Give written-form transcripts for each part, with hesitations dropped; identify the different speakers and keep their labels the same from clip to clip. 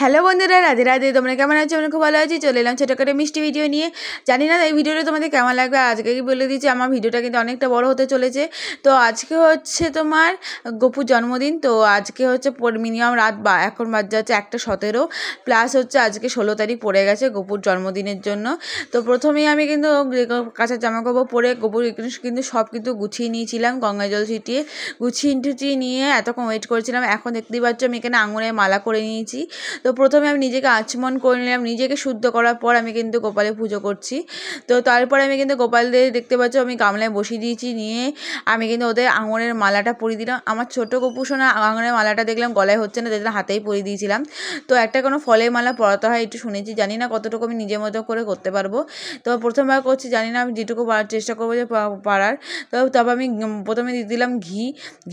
Speaker 1: Hello বন্ধুরা, রাধে রাধে। তোমরা কেমন আছো? আমরা খুব ভালো আছি। চলে এলাম ছোটোখাটো মিষ্টি ভিডিও নিয়ে। জানি না এই ভিডিওটা তোমাদের কেমন লাগবে। আজকে কি বলে দিচ্ছি, আমার ভিডিওটা কিন্তু অনেকটা বড় হতে চলেছে। তো আজকে হচ্ছে তোমার গপুর জন্মদিন। তো আজকে হচ্ছে মিনিমাম রাত এখন বাজে যাচ্ছে 1:17 প্লাস হচ্ছে আজকে 16 তারিখ পড়ে গেছে গপুর জন্মদিনের জন্য। তো প্রথমেই আমি কিন্তু কাঁচা জামাকাপড় পরে গপুর কিন্তু সব কিন্তু গুছিয়ে নিয়েছিলাম, গঙ্গা জল ছিটিয়ে গুছিয়ে টুচিয়ে নিয়ে এতক্ষণ ওয়েট করেছিলাম। এখন দেখতেই পাচ্ছ আমি এখানে আঙুরের মালা করে নিয়েছি। তো প্রথমে আমি নিজেকে আচমন করে নিলাম, নিজেকে শুদ্ধ করার পর আমি কিন্তু গোপালের পুজো করছি। তো তারপরে আমি কিন্তু গোপালদের দেখতে পাচ্ছ আমি গামলায় বসিয়ে দিয়েছি, নিয়ে আমি কিন্তু ওদের আঙুরের মালাটা পরিয়ে দিলাম। আমার ছোটো গপু সোনা আঙুরের মালাটা দেখলাম গলায় হচ্ছে না, দেখলাম হাতেই পরিয়ে দিয়েছিলাম। তো একটা কোনো ফলের মালা পরাতে হয় একটু শুনেছি, জানি না কতটুকু আমি নিজের মতো করে করতে পারবো। তো প্রথমবার করছি, জানি না আমি যেটুকু পারার চেষ্টা করবো যে পারার। তো তারপর আমি প্রথমে দিয়ে দিলাম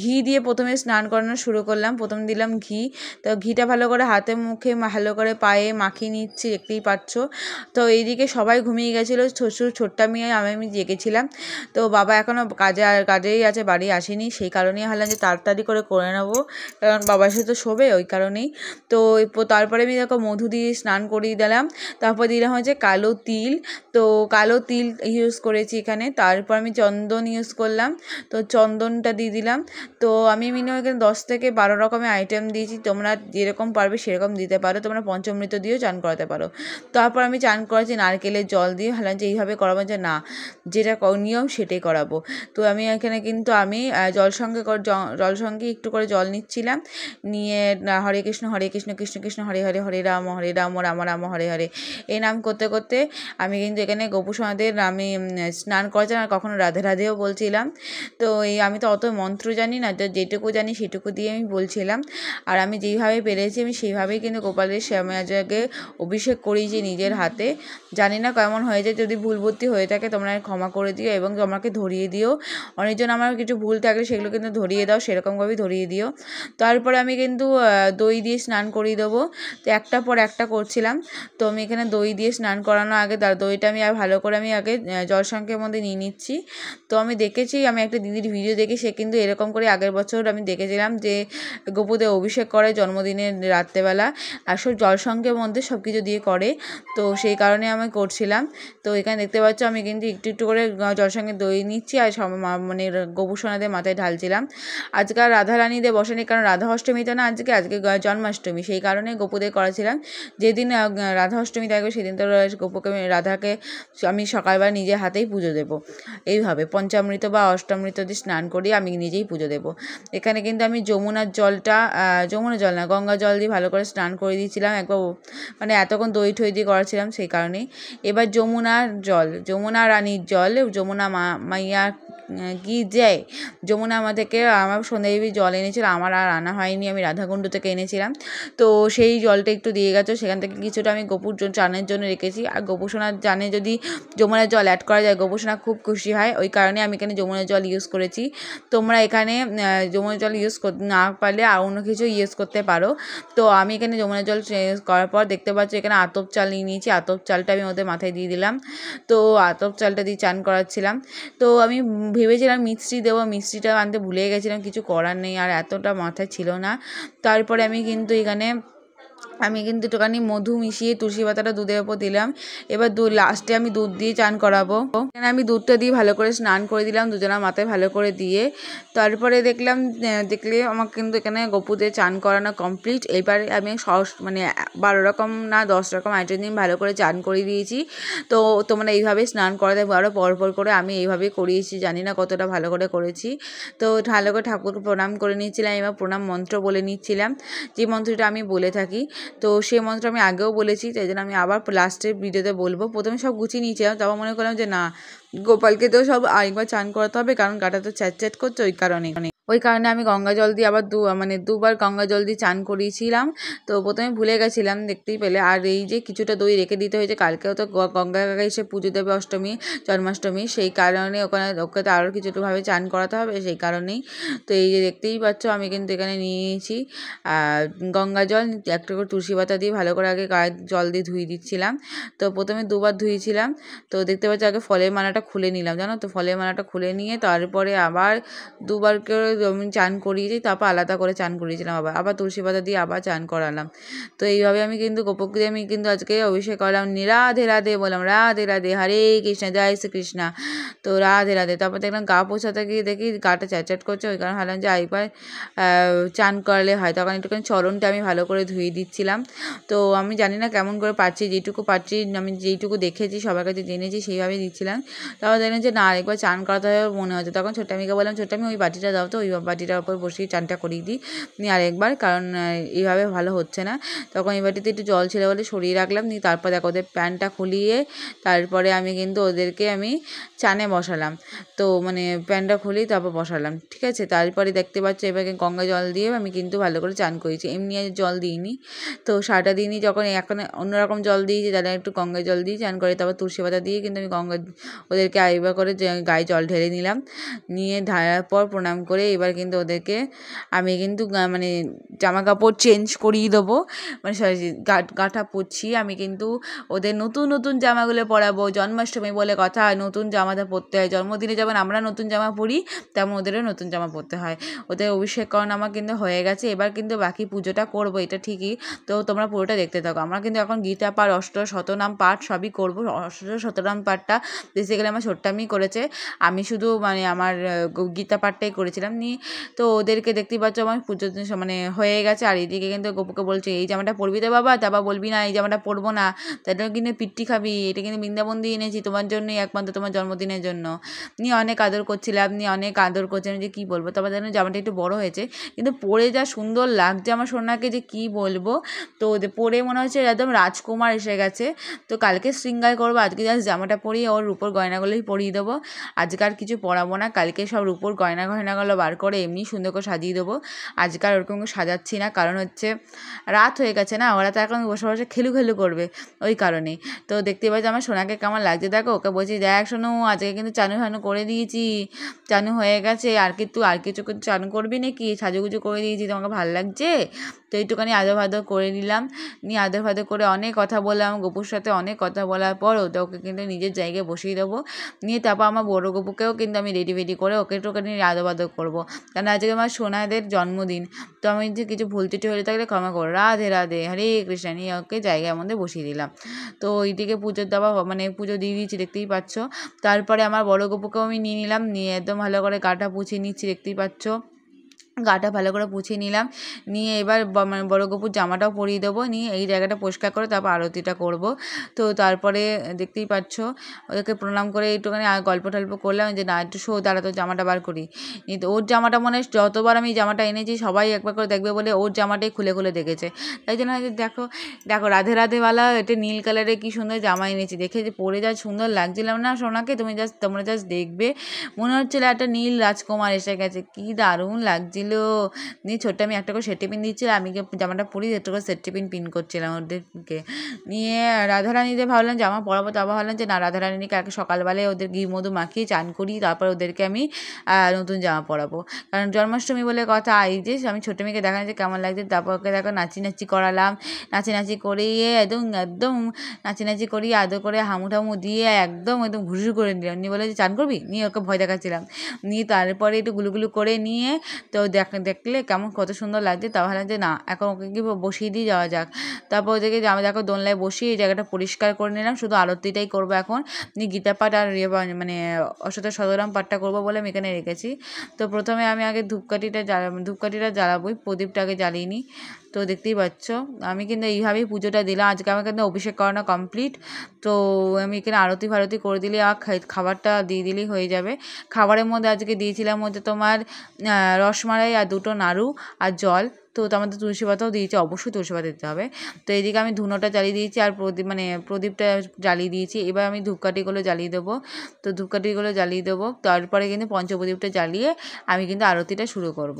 Speaker 1: ঘি দিয়ে প্রথমে স্নান করানো শুরু করলাম। প্রথমে দিলাম ঘি। তো ঘিটা ভালো করে হাতে মুখে ভালো করে পায়ে মাখিয়ে নিচ্ছি, দেখতেই পাচ্ছ। তো এইদিকে সবাই ঘুমিয়ে গেছিলো, ছোট্টা মেয়ে আমি জেগেছিলাম। তো বাবা এখনও কাজেই আছে, বাড়ি আসেনি, সেই কারণেই ভাবলাম যে তাড়াতাড়ি করে নেবো, কারণ বাবার সাথে শোবে, ওই কারণেই। তো তারপরে আমি দেখো মধু দিয়ে স্নান করিয়ে দিলাম। তারপর দিলাম হচ্ছে কালো তিল। তো কালো তিল ইউজ করেছি এখানে। তারপর আমি চন্দন ইউজ করলাম, তো চন্দনটা দিয়ে দিলাম। তো আমি মিনিমাম এখানে 10 থেকে 12 রকমের আইটেম দিয়েছি, তোমরা যেরকম পারবে সেরকম দিতে পারো। তোমরা পঞ্চামৃত দিয়েও চান করাতে পারো। তারপর আমি চান করাচ্ছি নারকেলের জল দিয়ে, ভাবলাম যে এইভাবে করাবো, যে না যেটা নিয়ম সেটাই করাবো। তো আমি এখানে কিন্তু আমি জল সঙ্গে একটু করে জল নিচ্ছিলাম, নিয়ে হরে কৃষ্ণ কৃষ্ণ কৃষ্ণ হরে হরে, হরে রাম রাম রাম হরে হরে এই নাম করতে করতে আমি কিন্তু এখানে গোপু সোনাদের আমি স্নান করেছিলাম, আর কখনো রাধে রাধেও বলছিলাম। তো আমি তো অত মন্ত্র জানি না, তো যেটুকু জানি সেটুকু দিয়ে আমি বলছিলাম। আর আমি যেইভাবে পেরেছি আমি সেইভাবেই কিন্তু গোপালের শ্যামাজাকে অভিষেক করিয়েছি নিজের হাতে। জানি না কেমন হয়েছে, যদি ভুল বুদ্ধি হয়ে থাকে তোমরা ক্ষমা করে দিও এবং আমাকে ধরিয়ে দিও। অনেকজন আমার কিছু ভুল থাকলে সেগুলো কিন্তু ধরিয়ে দাও, সেরকমভাবেই ধরিয়ে দিও। তারপরে আমি কিন্তু দই দিয়ে স্নান করিয়ে দেবো। তো একটার পর একটা করছিলাম। তো আমি এখানে দই দিয়ে স্নান করানো আগে দইটা আমি ভালো করে আমি আগে জলসংখ্যের মধ্যে নিয়ে নিচ্ছি। তো আমি দেখেছি, আমি একটা দিদির ভিডিও দেখি, সে কিন্তু এরকম করে আগের বছর আমি দেখেছিলাম যে গোপুদের অভিষেক করে জন্মদিনের রাত্রেবেলা, আসলে জলসংখ্যের মধ্যে সব কিছু দিয়ে করে। তো সেই কারণে আমি করছিলাম। তো এখানে দেখতে পাচ্ছ আমি কিন্তু একটু একটু করে জলসঙ্গে দই নিচ্ছি, আর মানে গোপু সোনাদের মাথায় ঢালছিলাম। আজকে আর রাধা রানীদের বসেনি, কারণ রাধা অষ্টমী তো না, আজকে জন্মাষ্টমী, সেই কারণে গোপুদের করেছিলাম। যেদিন রাধা অষ্টমী থাকবে সেদিন তো গোপুকে রাধাকে আমি সকালবেলা নিজের হাতেই পুজো দেবো। এইভাবে পঞ্চামৃত বা অষ্টামৃত দিয়ে স্নান করি, আমি নিজেই পুজো দেবো। এখানে কিন্তু আমি যমুনার জল না, গঙ্গা জল দিয়ে ভালো করে স্নান করে দিয়েছিলাম একবার, মানে এতক্ষণ দই ঠই দিয়ে করেছিলাম সেই কারণেই। এবার যমুনা রানীর জল, যমুনা মাইয়া কি যায়, যমুনা আমাদেরকে আমার সন্ধ্যাদেবী জল এনেছিল, আমার আর আনা হয়নি, আমি রাধাকুণ্ড থেকে এনেছিলাম। তো সেই জলটা একটু দিয়ে গেছো, সেখান থেকে কিছুটা আমি গোপুর চানের জন্য রেখেছি। আর গোপু সোনার চানে যদি যমুনার জল অ্যাড করা যায় গোপু সোনা খুব খুশি হয়, ওই কারণে আমি এখানে যমুনার জল ইউজ করেছি। তোমরা এখানে যমুনার জল ইউজ না পারলে আর অন্য কিছু ইউজ করতে পারো। তো আমি এখানে যমুনার জল ইউজ করার পর দেখতে পাচ্ছি এখানে আতপ চাল নিয়ে নিয়েছি, আতপ চালটা আমি ওদের মাথায় দিয়ে দিলাম। তো আতপ চালটা দিয়ে চান করাচ্ছিলাম। তো আমি ভেবেছিলাম মিষ্টি দেবো, মিষ্টিটা আনতে ভুলে গেছিলাম, কিছু করার নেই, আর এতটা মাথায় ছিল না। তারপরে আমি কিন্তু একটুখানি মধু মিশিয়ে তুলসী পাতাটা দুধের ওপর দিলাম। এবার লাস্টে আমি দুধ দিয়ে চান করাবো। এখানে আমি দুধটা দিয়ে ভালো করে স্নান করে দিলাম দুজনের মাথায় ভালো করে দিয়ে। তারপরে দেখলে আমার কিন্তু এখানে গোপুদের চান করানো কমপ্লিট। এবার আমি মানে 12 রকম না 10 রকম আইটেম দিয়ে ভালো করে চান করে দিয়েছি। তো তোমরা এইভাবে স্নান করাতে পারো পরপর করে, আমি এইভাবেই করিয়েছি, জানি না কতটা ভালো করে করেছি। তো ভালো করে ঠাকুরকে প্রণাম করে নিচ্ছিলাম, এবার প্রণাম মন্ত্র বলে নিচ্ছিলাম, যে মন্ত্রটা আমি বলে থাকি। তো সেই মন্ত্র আমি আগেও বলেছি, তাই জন্য আমি আবার লাস্টের ভিডিওতে বলবো। প্রথমে সব গুছিয়ে নিয়েছিলাম, তারপর মনে করলাম যে না, গোপালকে তো সব আরেকবার চান করাতে হবে, কারণ গাটা তো চ্যাট করছে, ওই কারণে আমি গঙ্গা জল দিয়ে আবার দুবার গঙ্গা জল দিয়ে চান করিয়েছিলাম। তো প্রথমে ভুলে গেছিলাম, দেখতেই পেলে। আর এই যে কিছুটা দই রেখে দিতে হয়েছে, কালকেও তো গঙ্গা কাকা এসে পুজো দেবে জন্মাষ্টমী, সেই কারণে ওকে তো আরও কিছুভাবে চান করাতে হবে, সেই কারণেই। তো এই যে দেখতেই পাচ্ছ আমি কিন্তু এখানে নিয়ে নিয়েছি গঙ্গা জল, একটা করে তুলসী পাতা দিয়ে ভালো করে আগে গায়ে জল দিয়ে ধুয়ে দিচ্ছিলাম। তো প্রথমে দুবার ধুয়েছিলাম। তো দেখতে পাচ্ছি আগে ফলের মালাটা খুলে নিলাম, জানো তো, ফলের মালাটা খুলে নিয়ে তারপরে আবার দুবার করে আমি চান করিয়েছি, তারপর আলাদা করে চান করিয়েছিলাম, আবার তুলসী পাতা দিয়ে আবার চান করালাম। তো এইভাবে আমি কিন্তু গোপকে আমি কিন্তু আজকে অভিষেক করলাম, রাধে রাধে বললাম, রাধে রাধে, হরে কৃষ্ণ, জয় শ্রীকৃষ্ণ। তো রাধে রাধে। তারপর দেখলাম গা পোছাতে গিয়ে দেখি গাটা চ্যাটচ্যাট করছে, ওই কারণে ভাবলাম যে আরেকবার চান করালে হয়। তখন একটুখানি চরণটা আমি ভালো করে ধুয়ে দিচ্ছিলাম। তো আমি জানি না কেমন করে পারছি, যেটুকু পারছি আমি যেইটুকু দেখেছি সবার কাছে জেনেছি সেইভাবেই দিচ্ছিলাম। তারপর দেখলাম যে না, আরেকবার চান করাতে হবে মনে হচ্ছে। তখন ছোট্টামিকে বললাম, ছোট্টামি ওই বাটিটা দাও, তো ওই বাটিটার উপর বসিয়ে চানটা করিয়ে দিই নিয়ে আরেকবার, কারণ এইভাবে ভালো হচ্ছে না। তখন এই বাটিতে একটু জল ছিল বলে সরিয়ে রাখলাম, নিয়ে তারপর দেখো ওদের প্যান্টটা খুলিয়ে তারপরে আমি কিন্তু ওদেরকে আমি চানে বসালাম। তো মানে প্যান্টটা খুলি তারপর বসালাম, ঠিক আছে। তারপরে দেখতে পাচ্ছ এবারে গঙ্গা জল দিয়ে আমি কিন্তু ভালো করে চান করেছি, এমনি জল দিইনি। তো সারাটা দিনই যখন এখন অন্যরকম জল দিয়েছি, তাহলে একটু গঙ্গায় জল দিয়ে চান করে, তারপর তুলসী পাতা দিয়ে কিন্তু আমি ওদেরকে আরেকবার করে গায়ে জল ঢেলে নিলাম। নিয়ে ঢালার পর প্রণাম করে এবার কিন্তু ওদেরকে আমি কিন্তু মানে জামা কাপড় চেঞ্জ করিয়ে দেবো, মানে গাঁঠা পরছি। আমি কিন্তু ওদের নতুন নতুন জামাগুলো পরাবো, জন্মাষ্টমী বলে কথা, নতুন জামাটা পরতে হয়। জন্মদিনে যেমন আমরা নতুন জামা পরি, তেমন ওদেরও নতুন জামা পরতে হয়। ওদের অভিষেক করানো আমার কিন্তু হয়ে গেছে, এবার কিন্তু বাকি পুজোটা করবো, এটা ঠিকই। তো তোমরা পুরোটা দেখতে থাকো। আমরা কিন্তু এখন গীতা পাঠ, শতনাম পাঠ সবই করবো। শতনাম পাঠটা বেসিক্যালি আমার ছোট্টামি করেছে, আমি শুধু মানে আমার গীতা পাঠটাই করেছিলাম নি। তো ওদেরকে দেখতেই পাচ্ছ আমার পুজো মানে হয়ে গেছে। আর এইদিকে কিন্তু গপুকে বলছে, এই জামাটা পরবি তো বাবা? তারপর বলবি না এই জামাটা পরবো না, তাহলে কিন্তু পিট্টি খাবি, এটা কিন্তু বৃন্দাবন দিয়ে এনেছি তোমার জন্যই, একমাত্র তোমার জন্মদিনের জন্য। নিয়ে অনেক আদর করছিলাম, নিয়ে অনেক আদর করছিলাম যে কী বলবো। তারপর যেন জামাটা একটু বড়ো হয়েছে, কিন্তু পরে যা সুন্দর লাগছে আমার সোনাকে যে কী বলবো। তো পরে মনে হচ্ছে একদম রাজকুমার এসে গেছে। তো কালকে শৃঙ্গার করবো, আজকে জাস্ট জামাটা পরিয়ে ওর রূপোর গয়নাগুলোই পরিয়ে দেবো। আজকে আর কিছু পরাবো না, কালকে সব রূপোর গয়নাগুলো বার করে এমনি সুন্দর করে সাজিয়ে দেবো। আজকে আর ওরকম সাজাচ্ছি না, কারণ হচ্ছে রাত হয়ে গেছে না, ওরা তো এখন বসে বসে খেলু করবে, ওই কারণেই। তো দেখতে পাচ্ছি আমার সোনাকে কেমন লাগছে দেখো। ওকে বলছি, দেখ শোনো আজকে কিন্তু চানু করে দিয়েছি, চানু হয়ে গেছে, আর কিছু চানু করবি নাকি, সাজুগুজু করে দিয়েছি, তোমাকে ভালো লাগছে? তো একটুখানি আদর ভাদর করে নিলাম, নিয়ে আদর ভাদর করে অনেক কথা বললাম গপুর সাথে। অনেক কথা বলার পর ওকে কিন্তু নিজের জায়গায় বসিয়ে দেবো। নিয়ে তারপর আমার বড় গপুকেও কিন্তু আমি রেডি করে ওকে একটুখানি আদর ভাদর করবো, কারণ আজকে আমার সোনাদের জন্মদিন। তো আমি যে কিছু ভুল ত্রুটি হয়ে থাকলে ক্ষমা করো। রাধে রাধে, হরে কৃষ্ণ। নিয়ে ওকে জায়গার মধ্যে বসিয়ে দিলাম। তো ওইদিকে পুজোর দেওয়া মানে পুজো দিয়ে দিয়েছি, দেখতেই পাচ্ছ। তারপরে আমার বড় গপুকেও আমি নিয়ে নিলাম, নিয়ে একদম ভালো করে গাটা পুছিয়ে নিচ্ছি, দেখতেই পাচ্ছ। গাটা ভালো করে পুছিয়ে নিলাম, নিয়ে এবার মানে বড় গপুর জামাটাও পরিয়ে দেবো, নিয়ে এই জায়গাটা পরিষ্কার করে তারপর আরতিটা করব। তো তারপরে দেখতেই পাচ্ছ ওদেরকে প্রণাম করে একটুখানি গল্প টল্প করলাম যে না একটু দাঁড়া তো জামাটা বার করি। তো ওর জামাটা মনে হয় যতবার আমি জামাটা এনেছি সবাই একবার করে দেখবে বলে ওর জামাটাই খুলে দেখেছে, তাই জন্য দেখো রাধে রাধেওয়ালা এটা নীল কালারে কি সুন্দর জামা এনেছি, দেখে যে পরে যা সুন্দর লাগছিলাম না সোনাকে, তোমরা জাস্ট দেখবে, মনে হচ্ছিলো একটা নীল রাজকুমার এসে গেছে, কি দারুণ লাগছিল। নিয়ে ছোট্ট আমি একটা করে সেট টিফিন দিচ্ছিলাম, আমি জামাটা পরি একটা করে সেট টিফিন পিন করছিলাম ওদেরকে। নিয়ে রাধারানীদের ভাবলাম জামা পরাবো, তারপর ভাবলাম যে না রাধারানীকে আগে সকালবেলায় ওদের ঘি মধু মাখিয়ে চান করি, তারপর ওদেরকে আমি নতুন জামা পরাবো, কারণ জন্মাষ্টমী বলে কথা। এই যে আমি ছোটো মেয়েকে দেখানো যে কেমন লাগছে, তারপর ওকে দেখো নাচি করালাম, নাচি করিয়ে একদম নাচি করিয়ে আদর করে হামু টামু দিয়ে একদম ঘুষু করে নিলাম। নিয়ে বলে যে চান করবি, নিয়ে ওকে ভয় দেখাচ্ছিলাম। নিয়ে তারপরে একটু গুলুগুলু করে নিয়ে তো দেখলে কেমন কত সুন্দর লাগছে, তা ভাবলাম যে না এখন ওকে কি বসিয়ে দিয়ে যাওয়া যাক। তারপর ওদেরকে দেখো দোলনায় বসিয়ে এই জায়গাটা পরিষ্কার করে নিলাম, শুধু আরতিটাই করবো এখন। নিয়ে গীতা পাঠ আর মানে শতনাম পাঠটা করবো বলে আমি এখানে রেখেছি। তো প্রথমে আমি আগে ধূপকাঠিটা জ্বালাবোই, প্রদীপটা আগে জ্বালিয়ে নিই। তো দেখতেই পাচ্ছ আমি কিন্তু এইভাবেই পুজোটা দিলাম। আজকে আমার কিন্তু অভিষেক করানো কমপ্লিট। তো আমি এখানে আরতি ফারতি করে দিলে আর খাবারটা দিয়ে দিলেই হয়ে যাবে। খাবারের মধ্যে আজকে দিয়েছিলাম হচ্ছে তোমার রসমালাই আর দুটো নাড়ু আর জল। তো তার মধ্যে তুলসী পাতাও দিয়েছি, অবশ্যই তুলসী পাতা দিতে হবে। তো এইদিকে আমি ধুনোটা জ্বালিয়ে দিয়েছি আর প্রদীপটা জ্বালিয়ে দিয়েছি। এবার আমি ধূপকাঠিগুলো জ্বালিয়ে দেবো। তো ধূপকাঠিগুলো জ্বালিয়ে দেবো, তারপরে কিন্তু পঞ্চপ্রদীপটা জ্বালিয়ে আমি কিন্তু আরতিটা শুরু করব।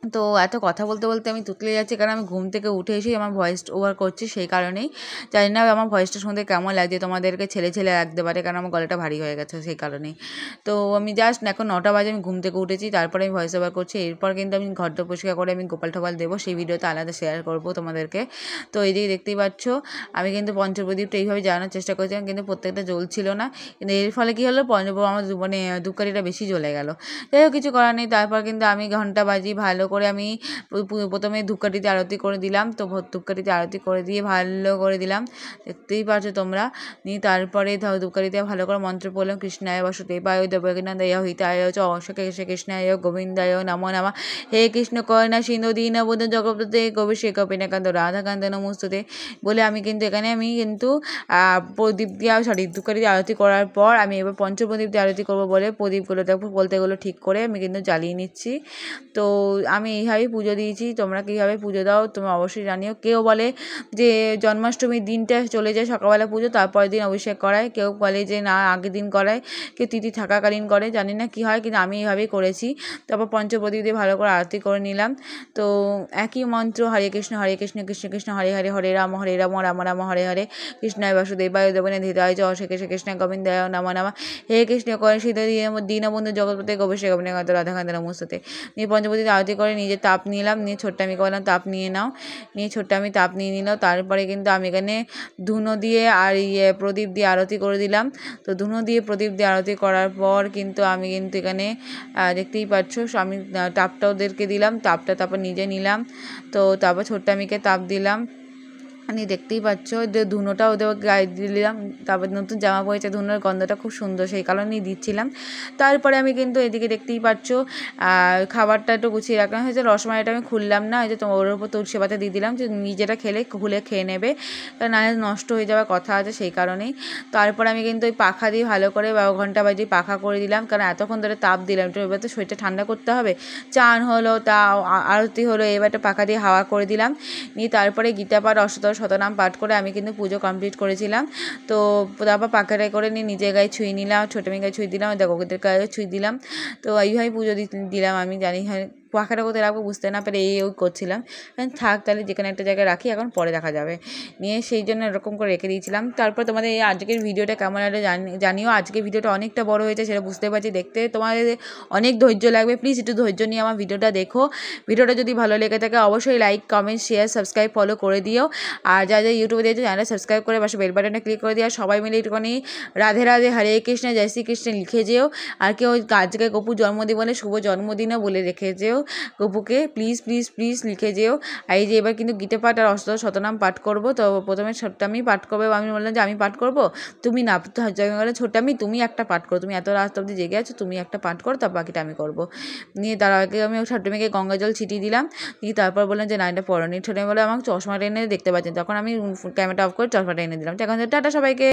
Speaker 1: তো এত কথা বলতে বলতে আমি তুতলে যাচ্ছি, কারণ আমি ঘুম থেকে উঠে এসেই আমার ভয়েস ওভার করছি, সেই কারণেই। জানি না আমার ভয়েসটা শুনতে কেমন লাগছে তোমাদেরকে, ছেলে ছেলে লাগতে পারে, কারণ আমার গলাটা ভারী হয়ে গেছে সেই কারণেই। তো আমি জাস্ট এখন 9টা বাজে, আমি ঘুম থেকে উঠেছি, তারপরে আমি ভয়েস ওভার করছি। এরপর কিন্তু আমি ঘরটা পরিষ্কার করে আমি গোপাল টোপাল দেবো, সেই ভিডিওতে আলাদা শেয়ার করবো তোমাদেরকে। তো এইদিকে দেখতেই পাচ্ছ আমি কিন্তু পঞ্চপ্রদীপটা এইভাবে জ্বালানোর চেষ্টা করেছিলাম, কিন্তু প্রত্যেকটা জ্বলছিল না। কিন্তু এর ফলে কী হলো, আমার মানে ধূপকাঠিটা বেশি জ্বলে গেল। যাই হোক, কিছু করার নেই। তারপর কিন্তু আমি ঘন্টা বাজি ভালো করে আমি প্রথমে ধূপকাঠিতে আরতি করে দিলাম। তো ধূপকাঠিতে আরতি করে দিয়ে ভালো করে দিলাম, দেখতেই পাচ্ছ তোমরা। নিয়ে তারপরে ধূপকাঠিতে ভালো করে মন্ত্র পড়লাম, কৃষ্ণায় বাসুদেবায় দেবকীনন্দায় হিতায় চ শ্রী কৃষ্ণায় গোবিন্দায় নমো নমঃ। হে কৃষ্ণ করুণা সিন্ধু দীনবন্ধু জগৎপতে গোবিষে গোপীনাকান্ত রাধাকান্ত নমস্তুতে বলে আমি কিন্তু প্রদীপ দিয়ে ধূপকাঠি দিয়ে আরতি করার পর আমি এবার পঞ্চপ্রদীপ দিয়ে আরতি করবো বলে প্রদীপগুলো বলতেগুলো ঠিক করে আমি কিন্তু জ্বালিয়ে নিচ্ছি। তো আমি এইভাবেই পুজো দিয়েছি। তোমরা কীভাবে পুজো দাও তোমরা অবশ্যই জানিও। কেউ বলে যে জন্মাষ্টমীর দিনটা চলে যায় সকালবেলা পুজো, তারপরের দিন অভিষেক করায়, কেউ বলে যে না আগের দিন করায়, কেউ তিথি থাকাকালীন করে, জানি না কী হয়, কিন্তু আমি এইভাবেই করেছি। তারপর পঞ্চপ্রদীপ দিয়ে ভালো করে আরতি করে নিলাম। তো একই মন্ত্র, হরে কৃষ্ণ কৃষ্ণ কৃষ্ণ হরে হরে, হরে রাম রাম রাম হরে হরে, কৃষ্ণায় বাসুদেবায় দেবনে ধৃতায় চ শ্রী কৃষ্ণ গোবিন্দায় নমঃ নমঃ। হে কৃষ্ণ করে সীতা দীনবন্ধু জগৎপতে গোবিষে গোপীনাকান্ত রাধাকান্ত নমস্তুতে। নিয়ে পঞ্চপ্রদীপ আরতি করে নিজে তাপ নিলাম, নিয়ে ছোট্ট আমি বললাম তাপ নিয়ে নাও, নিয়ে ছোট্ট আমি তাপ নিয়ে নিলাম। তারপরে কিন্তু আমি এখানে ধুনো দিয়ে আর প্রদীপ দিয়ে আরতি করে দিলাম। তো ধুনো দিয়ে প্রদীপ দিয়ে আরতি করার পর কিন্তু আমি কিন্তু এখানে দেখতেই পাচ্ছ আমি তাপটা ওদেরকে দিলাম, তাপটা তারপর নিজে নিলাম। তো তারপর ছোট্ট আমিকে তাপ দিলাম, দেখতেই পাচ্ছ যে ধুনোটা ওদের গায়ে দিলাম। তারপর নতুন জামা পরেছে, ধুনোর গন্ধটা খুব সুন্দর, সেই কারণেই দিচ্ছিলাম। তারপরে আমি কিন্তু এদিকে দেখতেই পাচ্ছ খাবারটা একটু গুছিয়ে রাখলাম হয়েছে। রসমালাইটা আমি খুললাম না, এই যে তোমার ওর উপর তুলসী পাতা দিয়ে দিলাম, যে নিজেরা খুলে খেয়ে নেবে, কারণ নাহলে নষ্ট হয়ে যাওয়ার কথা আছে, সেই কারণেই। তারপর আমি কিন্তু ওই পাখা দিয়ে ভালো করে ঘন্টা বাজি পাখা করে দিলাম, কারণ এতক্ষণ ধরে তাপ দিলাম, একটু এবার তো শরীরটা ঠান্ডা করতে হবে। চান হলো, তা আরতি হলো, এবার একটা পাখা দিয়ে হাওয়া করে দিলাম। নিয়ে তারপরে গীতা পাঠ অষ্টদশ শতনাম পাঠ করে আমি কিন্তু পুজো কমপ্লিট করেছিলাম। তো তারপর পাখাটাই করে নিয়ে নিজের গায়ে ছুঁয়ে নিলাম, ছোটো মেয়ের গায়ে ছুঁয়ে দিলাম, দেখো ওদের গায়ে ছুঁয়ে দিলাম। তো এইভাবেই পুজো দিলাম। আমি জানি পাখাটা কোথায় রাখবো বুঝতে না পেরে ওই করছিলাম, থাক তাহলে যেখানে একটা জায়গায় রাখি, এখন পরে দেখা যাবে, নিয়ে সেই জন্য এরকম করে রেখে দিয়েছিলাম। তারপর তোমাদের এই আজকের ভিডিওটা কেমন লাগলো জানিও। আজকের ভিডিওটা অনেকটা বড় হয়েছে, সেটা বুঝতে পারছি, দেখতে তোমাদের অনেক ধৈর্য লাগবে, প্লিজ একটু ধৈর্য নিয়ে আমার ভিডিওটা দেখো। ভিডিওটা যদি ভালো লেগে থাকে অবশ্যই like comment share subscribe follow করে দিও। আর যা ইউটিউবে দিয়েছে চ্যানেলটা সাবস্ক্রাইব করে পাশে বেল বাটনে ক্লিক করে দিও। আর সবাই মিলে একটুখানি রাধে রাধে হরে কৃষ্ণ জয় শ্রীকৃষ্ণ লিখে যেও। আর কেউ আজকে গপুর জন্মদিন বলে শুভ জন্মদিনও বলে রেখে যেও গপুকে, প্লিজ প্লিজ প্লিজ লিখে যেও। আর এই যে এবার কিন্তু গীতা পাঠ আর অষ্টদশ শতনাম পাঠ করবো। তো প্রথমে ছোট্ট আমি পাঠ করবো, আমি বললাম যে আমি পাঠ করবো, তুমি না, বলে ছোট্ট আমি তুমি একটা পাঠ করো, তুমি এত রাত অব্দি জেগে আছো, তুমি একটা পাঠ করো, তার বাকিটা আমি করবো। নিয়ে তার আগে আমি ছোট্ট মেয়েকে গঙ্গা জল ছিটিয়ে দিলাম। দিয়ে তারপর বললাম যে না এটা পরনি, ছোটো বলে আমাকে চশমাটা এনে দেখতে পাচ্ছেন, তখন আমি ক্যামেরাটা অফ করে চশমাটা এনে দিলাম। এখন টাটা সবাইকে।